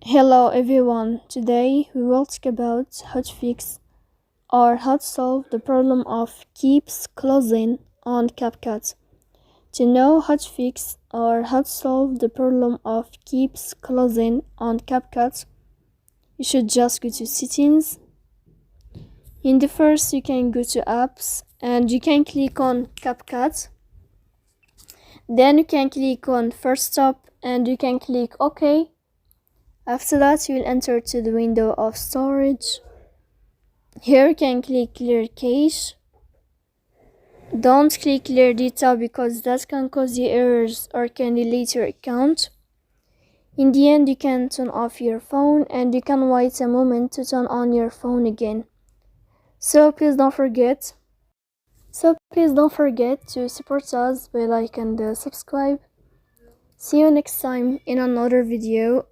Hello everyone, today we will talk about how to fix or how to solve the problem of keeps closing on Capcut. To know how to fix or how to solve the problem of keeps closing on Capcut, you should just go to settings. In the first you can go to apps and you can click on Capcut. Then you can click on first stop and you can click OK. After that, you will enter to the window of storage. Here you can click clear cache. Don't click clear data because that can cause you errors or can delete your account. In the end, you can turn off your phone and you can wait a moment to turn on your phone again. So please don't forget to support us by like and subscribe. See you next time in another video.